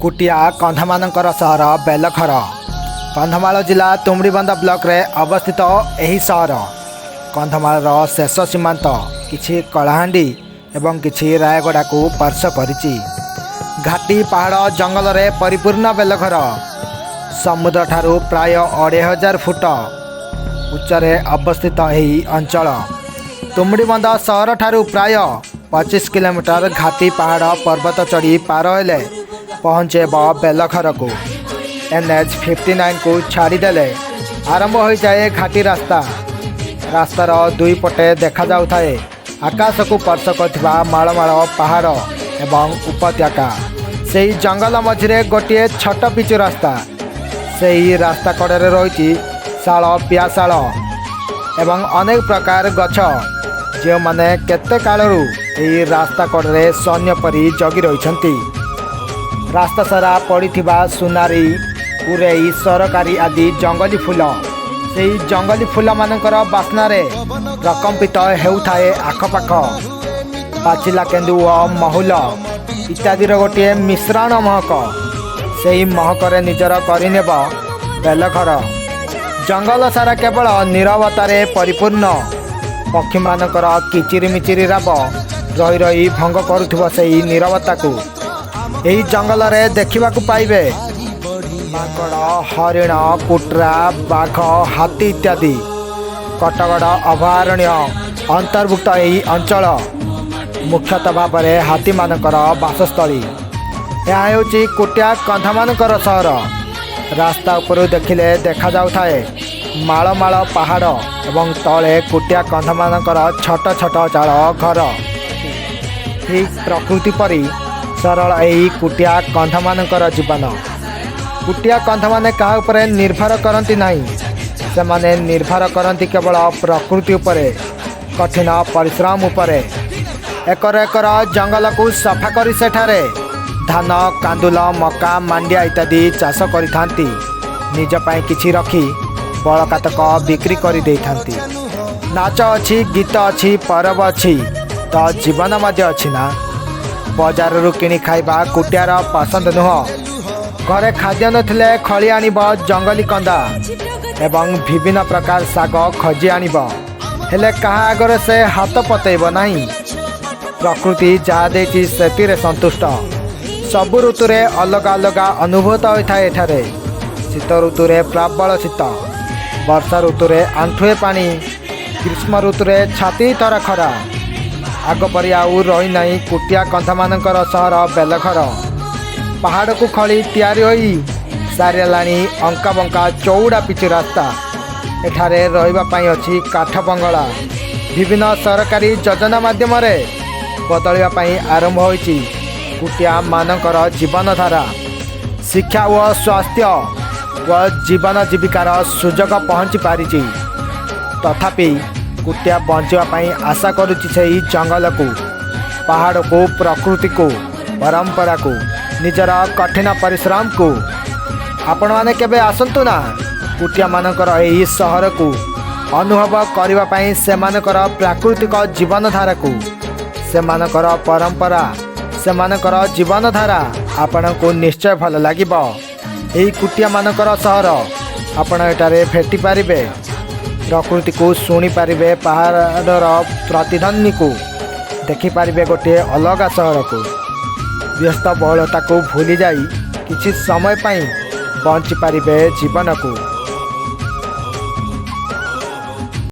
कुटिया कंधमानकर सहर बेलखर कंधमाल जिला तुमड़ीबंध ब्लॉक रे अवस्थित यही सहर कंधमाल शेष सीमांत किछि कलाहांडी एवं किछि रायगड़ा को स्पर्श करिछि। घाटी पहाड़ जंगल रे परिपूर्ण बेलखर समुद्र ठारू प्राय 2500 फुट उच्चरे अवस्थित यही अंचल तुमड़ीबंध सहर ठारू प्राय 25 किलोमीटर घाटी पहाड़ पर्वत चढ़ी पार हेले पहुँचेब बेलखर को। NH 59 को छाड़देले आरंभ हो जाए घाटी रास्तार दुई पटे देखा जाउथाए आकाश को स्पर्श करथिबा माळमाळ पहाड़ एवं उपत्यका। सेही जंगल मझिरे गोटे छोट पिचु रास्ता सेही रास्ता कड़े रही शाल पियाशाल एवं अनेक प्रकार गछ जो माने केते कालरू एही रास्ता कड़े सैन्य परी जगी रहिछंती। रास्ता सारा पड़िथिबा सुनारी पुरई सरकारी आदि जंगली फूल से जंगली फूल मानकर बास्नारे प्रकम्पित हेउथाए आखपाख पाचिला केन्दु और महुल इत्यादिर गोटे मिश्रण महक से महकरे निजर करनेब बेलखर। जंगल सारा केवल नीरवतारे परिपूर्ण पक्षी मानकर किचिरिमिचिरी राब रही रही भंग करुथिबो सेही नीरवता को यही जंगल रे देखा पाइबे माकड़ हरिण कुट्रा बाघ हाथी इत्यादि। कटगड़ अभयारण्य अंतर्भुक्त यही अंचल मुख्यतः भाव में हाथी मानकर बासस्थली। यह होची कुटिया कंधमानकर सहर। रास्ता उपरू देखिले देखा जाउथाए माळमाळ पहाड़ एवं तले कुटिया कंधमानकर छोट छोट चाल घर ठीक प्रकृति परी सरल यही कुटिया कंधमानकर जीवन। कुटिया कंध माने कहा उपरे निर्भर करती नहीं से माने निर्भर करती केवल प्रकृति उपरे कठिन परिश्रम उपरे। एकर एकर जंगल को सफा करी सेठारे धान कांदुल मका मांडिया इत्यादि चाष करिथांती। निज पाई किछि रखी बळकातक बिक्री करि देइथांती। नाच अछि गीत अछि परब अछि तो जीवन मध्य अछि ना। बाजार रु किणी खाइबा कुटियार पसंद नुह। घरे खाद्य नथिले खली आनिब जंगली कंदा एवं विभिन्न प्रकार साग खजी आनिब हेले कहा आगरे से हाथ पतेब नहीं। प्रकृति जहाँ देछि सेतिरे संतुष्ट। सबु ऋतुरे अलग अलग अनुभूत होइथाए एठारे। शीत ऋतुरे प्रबल शीत, वर्षा ऋतुरे आंठुए पानी, ग्रीष्म ऋतुरे छाती तरा खरा। आग परि आउ रही नहीं कुटिया कंधमानकर सहर बेलखर। पहाड़ को खली तैयारी होई सारिलाणी अंका बंका चौड़ा पिचु रास्ता। एठारे रहिबा पाई अछि काठ बंगला। विभिन्न सरकारी योजना माध्यम बदलिबा पाई आरंभ होइछि कुटिया मानकर जीवन धारा। शिक्षा व स्वास्थ्य व जीवन जीविकार सुजोग पहुँची पारिछि। तथापि कुटिया बंचिबा पाई आशा करुछि सेही जंगल को, पहाड़ को, प्रकृति को, परंपरा को, निजर कठिन परिश्रम को। आपण माने केबे आसंतु ना कुटिया मानकर यही सहर को अनुभव करबा पाई सेमानकर प्राकृतिक जीवन धारा को, सेमानकर परंपरा, सेमानकर जीवन धारा आपण को निश्चय भल लागिबो। यही कुटिया मानकर सहर आपण एटारे भेटी पारिबे। प्रकृति को शुणी पारिबे, पहाड़र प्रतिध्वनि को देखि पारिबे। गोटे अलग सहर को व्यस्त बहुलता को भूली जाई किछि समय पाई बंची पारिबे जीवन को।